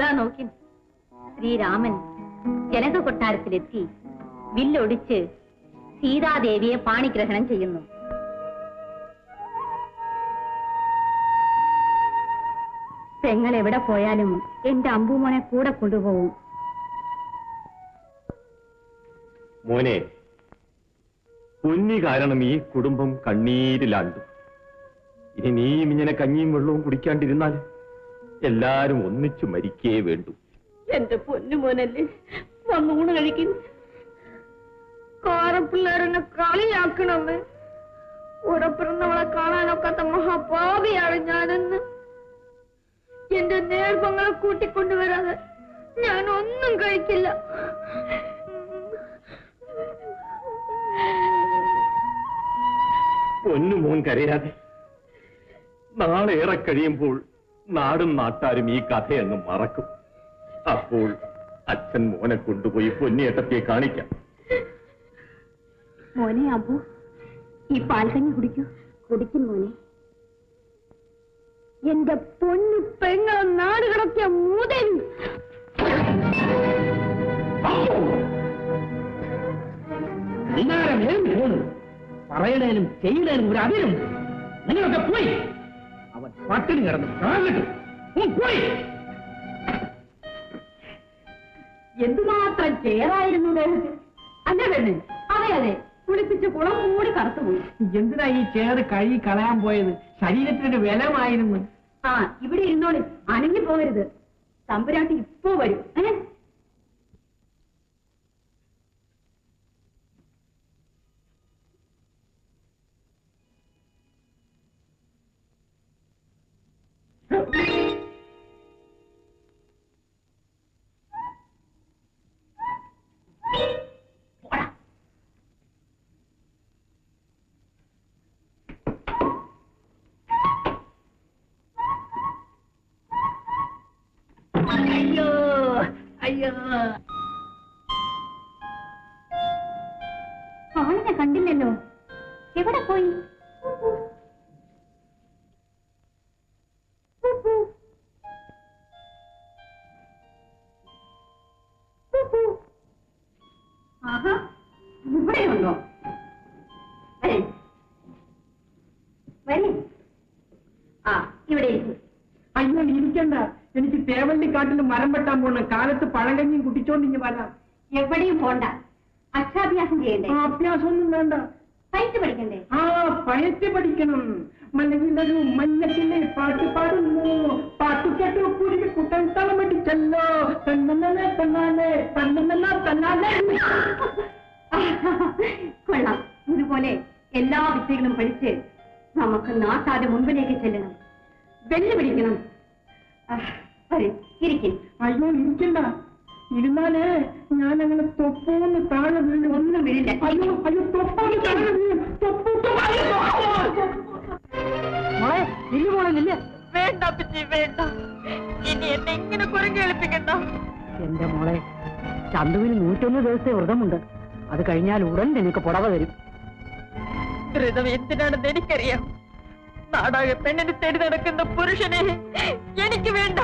അതാ നോക്കി ശ്രീരാമൻ ജനക കൊട്ടാരത്തിലെത്തി വില്ലൊടിച്ച് സീതാദേവിയെ പാണിഗ്രഹണം ചെയ്യുന്നു. പെങ്ങൾ എവിടെ പോയാലും എന്റെ അമ്പുമോനെ കൂടെ കൊണ്ടുപോകും. മോനെ, പൊന്നി കാരണം ഈ കുടുംബം കണ്ണീരിലാണ്ടു. ഇനി നീയും ഇങ്ങനെ കഞ്ഞിയും വെള്ളവും കുടിക്കാണ്ടിരുന്നാൽ എല്ലാരും ഒന്നിച്ചു മരിക്കേ വേണ്ടു. എന്റെ പൊന്നുമോനല്ലേ വന്നൂണ് കഴിക്കുന്നു. കാരപ്പിള്ളേരെന്നെ കളിയാക്കണമേ. കൂടെ പിറന്നവളെ കാണാനൊക്കാത്ത മഹാപാപിയാണ് ഞാനെന്ന്. എന്റെ നേർപ്പങ്ങളെ കൂട്ടിക്കൊണ്ടുവരാതെ ഞാൻ ഒന്നും കഴിക്കില്ല. പൊന്നുമോൻ കരയാതെ. നാളെ ഏറെ കഴിയുമ്പോൾ നാടും നാട്ടാരും ഈ കഥയങ്ങ് മറക്കും. അപ്പോൾ അച്ഛൻ മോനെ കൊണ്ടുപോയി പൊന്നിയേട്ടത്തിയെ കാണിക്കാം. മോനെ അബു, ഈ പാൽക്കഞ്ഞി കുടിക്കൂ. കുടിക്കും മോനെ. എന്റെ പൊന്നു പെങ്ങളെ നാട് കിടക്കിയ മൂതൻ. പറയണേനും ചെയ്യണേനും ഒരു അതിരുണ്ട്. നിങ്ങളൊക്കെ പോയി. അവൻ പട്ടിണി കിടന്നു പോയി. എന്തുമാത്രം ചേറായിരുന്നു അല്ലേ പെണ്ണ്? അതെ അതെ, കുളിപ്പിച്ച് കുളം കൂടി കറുത്തുപോയി. എന്തിനാ ഈ ചേറ് കഴുകി കളയാൻ പോയത്? ശരീരത്തിനൊരു ബലമായിരുന്നു. ആ, ഇവിടെ ഇരുന്നോളി, അനങ്ങി പോകരുത്. തമ്പുരാട്ടി ഇപ്പോ വരും. അയ്യോ അയ്യോ, ആളിനെ കണ്ടില്ലല്ലോ. എവിടെ പോയി? ആഹാ, ഇവിടെയുണ്ടോ? വരി. ആ, ഇവിടെ ഇരിക്കും. അയ്യോ ഇരിക്കണ്ട. എനിക്ക് തേവള്ളിക്കാട്ടിൽ മരം വെട്ടാൻ പോണം. കാലത്ത് പഴങ്കഞ്ഞിയും കുട്ടിച്ചോണ്ടിഞ്ഞ് വരാം. എവിടെയും പോണ്ട. അക്ഷരാഭ്യാസം ചെയ്യണ്ടേ? അഭ്യാസം ഒന്നും വേണ്ട. പയറ്റ് പഠിക്കണ്ടേ? ആ, പയറ്റ് പഠിക്കണം. മലവിലൊരു മഞ്ഞത്തിലെ പാട്ട് പാടുന്നു. പാട്ടു കേട്ടോ കുരുവി കുട്ടൻ തളമടിച്ചല്ലോ. തന്നല്ലേ തന്നാലേ തന്നല്ല തന്നാലേ. കൊള്ളാം. ഇതുപോലെ എല്ലാ വിദ്യകളും പഠിച്ച് നമുക്ക് നാട്ടാതെ മുൻപിലേക്ക് ചെല്ലണം. വെല്ലുപിടിക്കണം. ഇരിക്കും. അയ്യോ ഇരിക്കണ്ട. ഇരുന്നാലേ ഞാൻ അങ്ങനെ തൊപ്പോന്ന് താഴെ വീണ്. ഒന്നും വരില്ല. അയ്യോ അയ്യോ, തൊപ്പോന്ന് താഴെ വീണ്. മോളെ നില്ല്, മോളെ നില്ല്. വേണ്ട പിച്ചി, വേണ്ട. ഇനി എന്നെ ഇങ്ങനെ കുരങ്ങി എളുപ്പിക്കണ്ട. എന്റെ മോളെ, ചന്തുവിന് 101 ദിവസത്തെ വ്രതമുണ്ട്. അത് കഴിഞ്ഞാൽ ഉടൻ നിനക്ക് പുടവ തരും. വ്രതം എന്തിനാണെന്ന് എനിക്കറിയാം. നാടാകെ പെണ്ണിന് തേടി നടക്കുന്ന പുരുഷനെ എനിക്ക് വേണ്ട.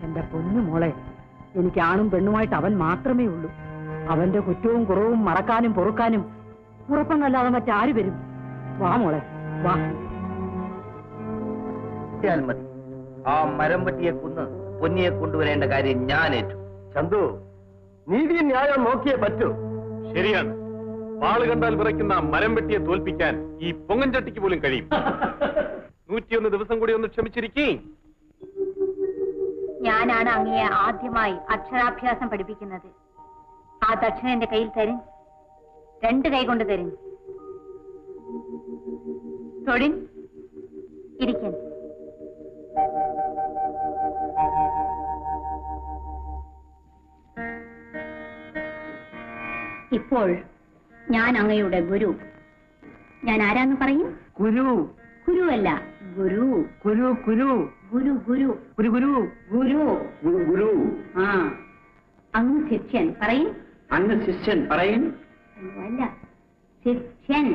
എന്റെ പൊന്നു മോളെ, എനിക്ക് ആണും പെണ്ണുമായിട്ട് അവൻ മാത്രമേ ഉള്ളൂ. അവന്റെ കുറ്റവും കുറവും മറക്കാനും പൊറുക്കാനും ഉറപ്പെന്നല്ലാതെ മറ്റാര് വരും? വാ മോളെ വാ. മതി. ആ മരം വെട്ടിയെ കുന്ന് പൊന്നിയെ കൊണ്ടുവരേണ്ട കാര്യം ഞാൻ ഏറ്റു. ചന്തു, നീതി ന്യായം നോക്കിയേ പറ്റൂ. ശരിയാണ്. വാള് കണ്ടാൽ വിറയ്ക്കുന്ന മരം വെട്ടിയെ തോൽപ്പിക്കാൻ ഈ പൊങ്ങൻചട്ടിക്ക് പോലും കഴിയും. 101 ദിവസം കൂടി ഒന്ന് ക്ഷമിച്ചിരിക്കേ. ഞാനാണ് അങ്ങയെ ആദ്യമായി അക്ഷരാഭ്യാസം പഠിപ്പിക്കുന്നത്. ആ ദക്ഷിണ എന്റെ കയ്യിൽ തരും. 2 കൈ കൊണ്ട് തരും. തൊഴിൽ ഇരിക്കാൻ. ഇപ്പോൾ ഞാൻ അങ്ങയുടെ ഗുരു. ഞാൻ ആരാന്ന് പറയും? ഗുരു. ഗുരുവല്ല, ഗുരു. ഗുരു ഗുരു ഗുരു ഗുരു ഗുരു ഗുരു ഗുരു ഗുരു ഗുരു. ആ, അങ്ങ് ശിഷ്യൻ പറയും. അങ്ങ് ശിഷ്യൻ പറയും. അല്ല, ശിഷ്യൻ.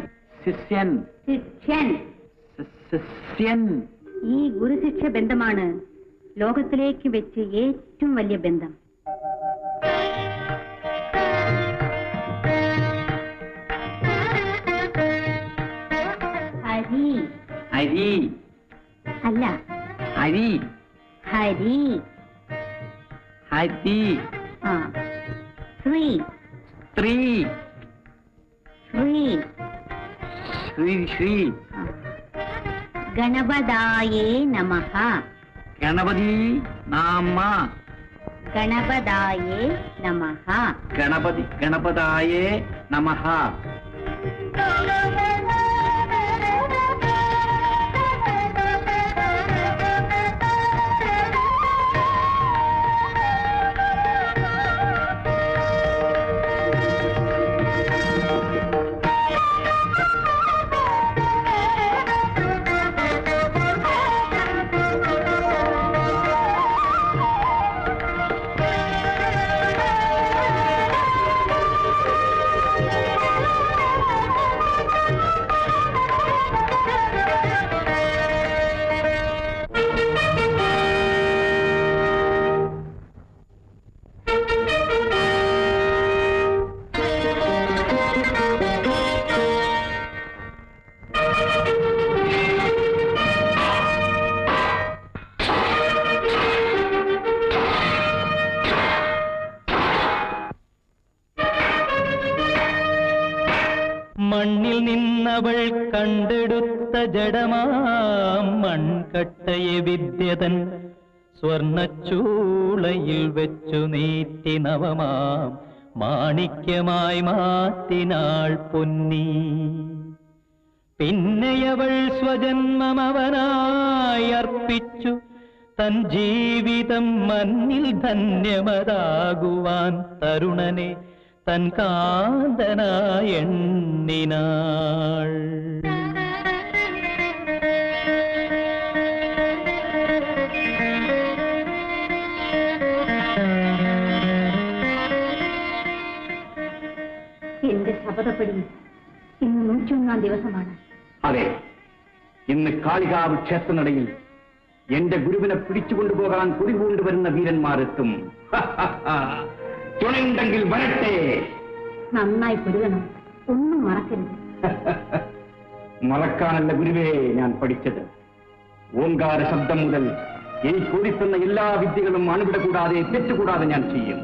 ശിഷ്യൻ. ശിഷ്യൻ. ശിഷ്യൻ. ഈ ഗുരുശിക്ഷ ബന്ധമാണ് ലോകത്തിലേക്ക് വെച്ച് ഏറ്റവും വലിയ ബന്ധം. ഹരി ഹരി അല്ല, ഹരി ഹരി. ഹരി ആ, ശ്രീ സ്ത്രീ ശ്രീ. ശ്രീ ശ്രീ. ഗണപതായേ നമഃ. ഗണപതി നാമ. ഗണപതായേ നമഃ. ഗണപതായേ നമഃ. മണ്ണിൽ നിന്നവൾ കണ്ടെടുത്ത ജഡമാം മൺകട്ടയെ വിദ്യതൻ സ്വർണച്ചൂളയിൽ വെച്ചു നീറ്റി നവമാം മാണിക്യമായി മാറ്റിനാൾ പൊന്നി. പിന്നെയവൾ സ്വജന്മമവനായി അർപ്പിച്ചു തൻ ജീവിതം മണ്ണിൽ ധന്യമതാകുവാൻ തരുണനെ തൻ കാന്തനായ എണ്ണിനാൾ. എന്റെ ശപഥപ്പടി ഇന്ന് 101 ദിവസമാണ്. അതെ, ഇന്ന് കാളികാവ് ക്ഷേത്രനടയിൽ എന്റെ ഗുരുവിനെ പിടിച്ചുകൊണ്ടുപോകാൻ കൊടികൊണ്ടുവരുന്ന വീരന്മാരെത്തും. തുണയുണ്ടെങ്കിൽ വരട്ടെ. നന്നായി പൊരുകണം, ഒന്നും മറക്കരുത്. മറക്കാനല്ല ഗുരുവേ ഞാൻ പഠിച്ചത്. ഓങ്കാര ശബ്ദം മുതൽ എനിക്ക് ഓടിത്തുന്ന എല്ലാ വിദ്യകളും അണുവിട കൂടാതെ തെറ്റുകൂടാതെ ഞാൻ ചെയ്യും.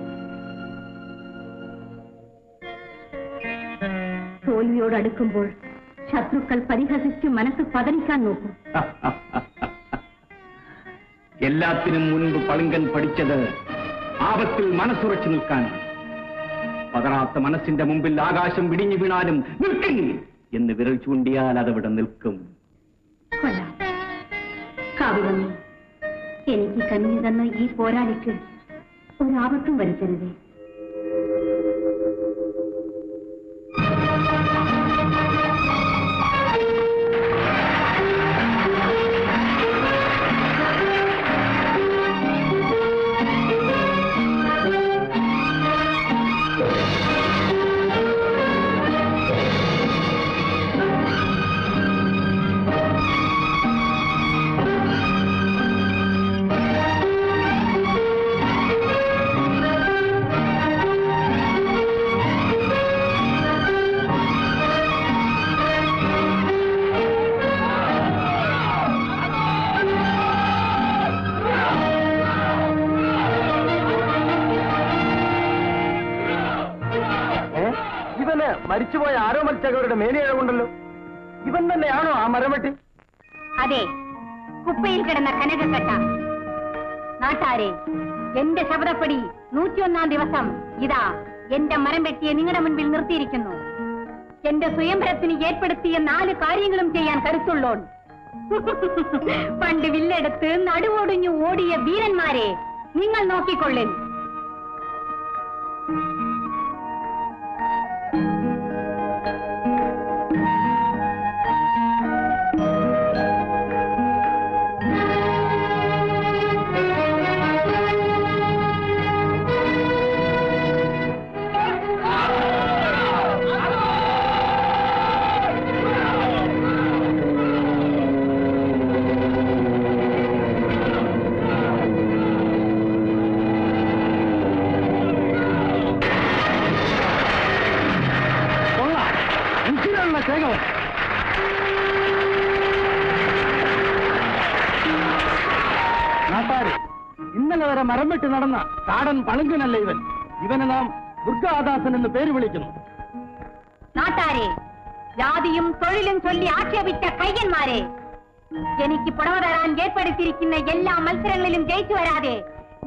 തോൽവിയോടടുക്കുമ്പോൾ ശത്രുക്കൾ പരിഹസിച്ച് മനസ്സ് പതനിക്കാൻ നോക്കും. എല്ലാത്തിനും മുൻപ് പളുങ്കൻ പഠിച്ചത് ആപത്തിൽ മനസ്സുറച്ചു നിൽക്കാനാണ്. പതറാത്ത മനസ്സിന്റെ മുമ്പിൽ ആകാശം വിടിഞ്ഞു വീണാലും നിൽക്കും എന്ന് വിരൽ ചൂണ്ടിയാൽ അതവിടെ നിൽക്കും. കൊല്ലാം. കാവിലമ്മ, എനിക്ക് കനിഞ്ഞു തന്ന ഈ പോരാളിക്ക് ഒരാപത്തും വരുത്തരുതേ. മരിച്ചുപോയ ആരോ മത്സ്യകളുടെ മേനിഴകൊണ്ടല്ലോ. ഇവൻ തന്നെയാണോ ആ മരമട്ടി? അതെ, കുപ്പയിൽ കിടന്ന കനകക്കട്ട. നാട്ടാരെ, എന്റെ ശബ്ദപ്പടി 101 ദിവസം ഇതാ എന്റെ മരം വെട്ടിയെ നിങ്ങളുടെ മുൻപിൽ നിർത്തിയിരിക്കുന്നു. എന്റെ സ്വയംവരത്തിന് ഏർപ്പെടുത്തിയ 4 കാര്യങ്ങളും ചെയ്യാൻ കരുത്തുള്ളോൺ. പണ്ട് വില്ലെടുത്ത് നടുവൊടിഞ്ഞു ഓടിയ വീരന്മാരെ നിങ്ങൾ നോക്കിക്കൊള്ളിൻ. വേഗം നാട്ടാരെ, ഇന്നലെ വരെ മരം വെട്ടി നടന്ന കാടൻ പളുങ്കനല്ല ഇവൻ. ഇവനെ നാം ദുർഗാദാസൻ എന്ന് പേര് വിളിക്കുന്നു. നാട്ടാരെ, ജാതിയും തൊഴിലും ചൊല്ലി ആക്ഷേപിച്ച കയ്യന്മാരെ, എനിക്ക് പുറമ തരാൻ ഏർപ്പെടുത്തിയിരിക്കുന്ന എല്ലാ മത്സരങ്ങളിലും ജയിച്ചു വരാതെ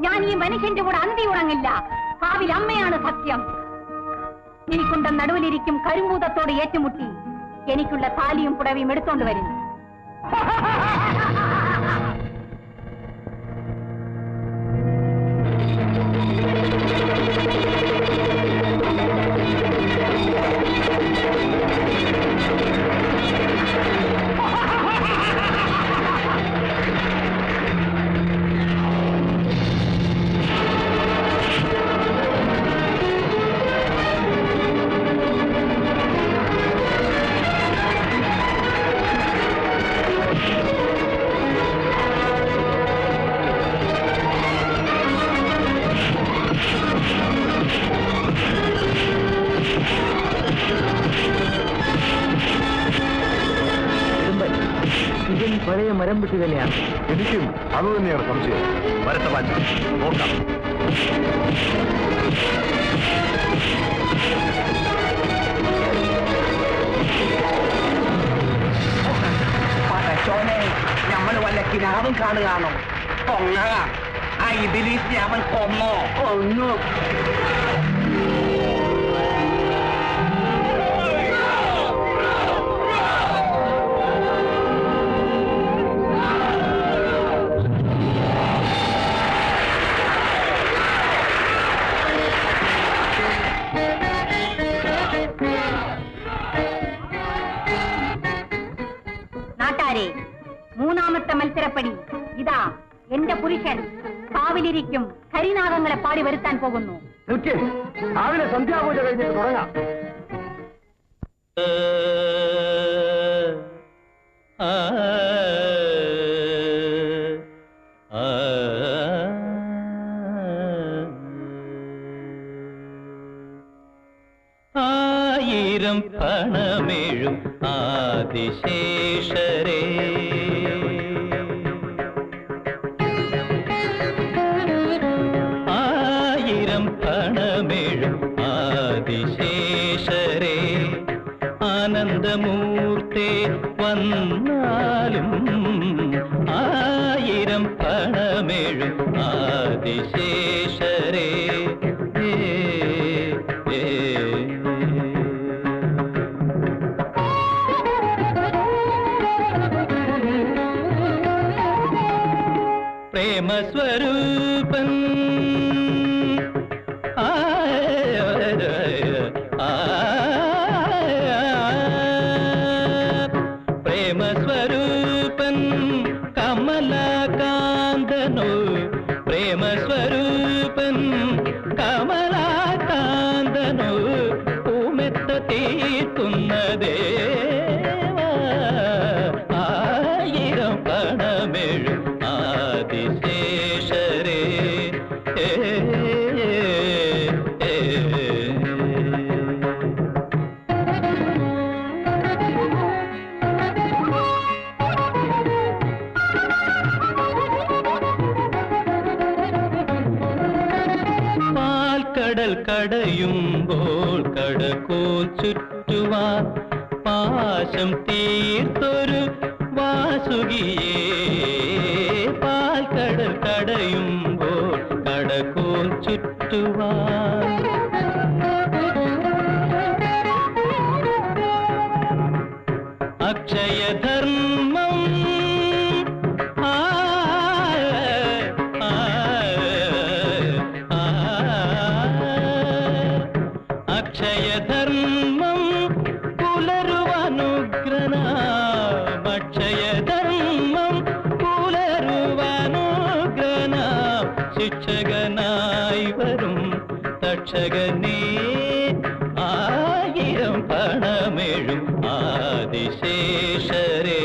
ഞാൻ ഈ മനുഷ്യന്റെ കൂടെ അന്തി ഉണങ്ങില്ല. കാവിൽ അമ്മയാണ് സത്യം. എനിക്കുണ്ട നടുവിലിരിക്കും കരിമ്പൂതത്തോട് ഏറ്റുമുട്ടി എനിക്കുള്ള താലിയും പുടവിയും എടുത്തോണ്ട് വരും. പഴയ മരം വെട്ടി തന്നെയാണ്. എനിക്കും അത് തന്നെയാണ് സംശയം. വരട്ടെ മാറ്റി നോക്കാം. പടച്ചോനെ, നമ്മൾ വല്ല കിനാവും കാണുകയാണോ? കൊങ്ങ ആ ഇബിലീസിനെ അവൻ കൊന്നോ? കൊന്നു. മൂന്നാമത്തെ മത്സരപ്പടി ഇതാ. എന്റെ പുരുഷൻ കാവിലിരിക്കും കരിനാഗങ്ങളെ പാടി വരുത്താൻ പോകുന്നു. രാവിലെ സന്ധ്യാപൂജ കഴിഞ്ഞിട്ട് തുടങ്ങാം. ആയിരം പണമെഴും ആദിശേഷരേ, ആയിരം പണമെഴും ആദിശേഷരേ, ആനന്ദമൂർത്തേ വന്നാലും ആയിരം പണമെഴും ആദിശേഷരേ. പ്രേമസ്വരൂപൻ പ്രേമസ്വരൂപൻ കമലാകാന്തനോ, പ്രേമസ്വരൂപൻ കമലാകാന്തനോ, പൂമെത്ത തീർക്കുന്ന ദേവ, ആയിരം പണമെഴും ആദിശേഷരേ. പാൽക്കടൽ കടയുമ്പോൾ കടക്കോൽ ചുറ്റുവാൻ പാശം തീർത്തൊരു വാസുകിയേ, പാൽക്കടൽ കടയുമ്പോൾ കടക്കോൽ ചുറ്റുവാൻ അക്ഷയധർമ്മം അക്ഷയധർമ്മം പുലരുവാനുഗ്രനാം, അക്ഷയധർമ്മം പുലരുവാനുഗ്രനാം, ശിക്ഷകനായി വരും തക്ഷകനേ, ആയിരം പണമെഴും ആദിശേഷരേ.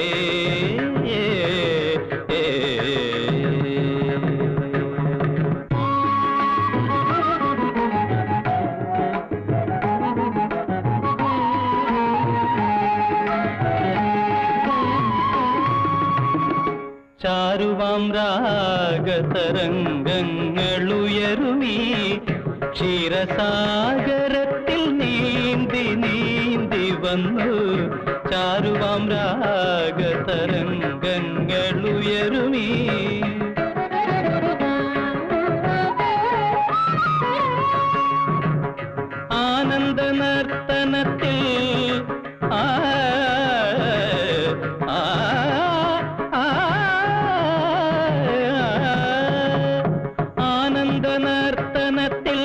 ചാരുവാം രാഗതരംഗങ്ങളുയരുമീ ക്ഷീരസാഗരത്തിൽ നീന്തി നീന്തി വന്നു ചാരുവാം രാഗതരംഗങ്ങളുയരുമീ ആനന്ദ നർത്തനത്തിൽ ആനന്ദ നർത്തനത്തിൽ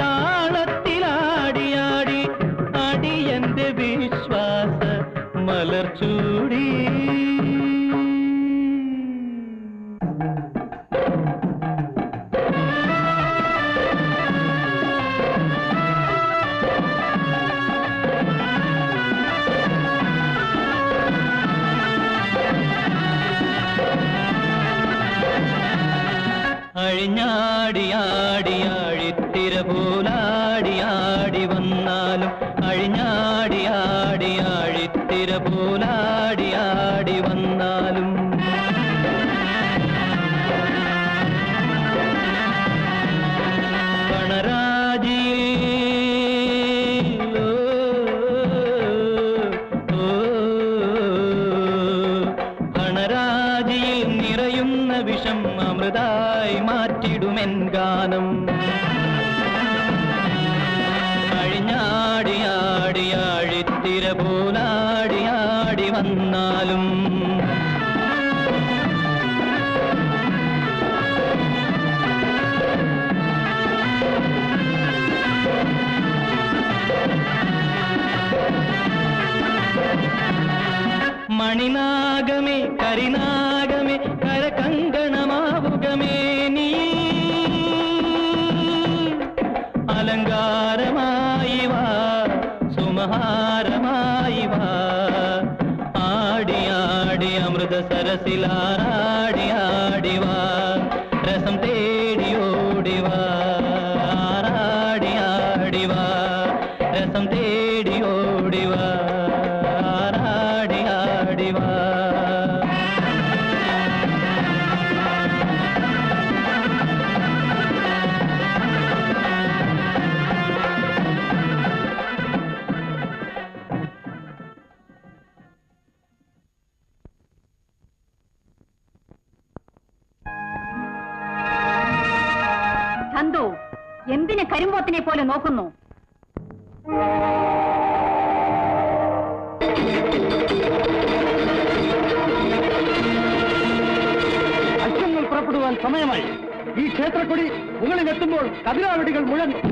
താളത്തിലാടിയാടി അടിയന്റെ വിശ്വാസ മലർച്ചൂടി അഴിഞ്ഞാടിയാടിയാഴിത്തിര പോലാടിയാടി വന്നാലും അഴിഞ്ഞാടിയാടിയാഴിത്തിര പോലാടിയാടി വന്നാലും പണരാജിയിൽ നിറയുന്ന വിഷം അമൃതായി മാറ്റിടുമെൻ ഗാനം അഴിഞ്ഞാടിയാടിയാഴിത്തിര പോലാടിയാടി വന്നാലും മണിനാഗമേ കരിനാഗമേ കരകങ്കണമാവുകമേ നീ അലങ്കാരമായി വാ സുമഹാരമായി വാ ആടിയാടി അമൃത സരസിലാറാടിയാടി വാ രസം തേടിയോടി വാ ആറാടിയാടി വാ രസം തേടിയോടി വാ ആറാടിയാടി വാ ചന്തു എന്തിന് കരിമ്പോത്തിനെ പോലെ നോക്കുന്നു? അശ്വങ്ങൾ പുറപ്പെടുവാൻ സമയമായി. ഈ ക്ഷേത്രക്കൊടി മുകളിലെത്തുമ്പോൾ കതിരാവടികൾ മുഴങ്ങും.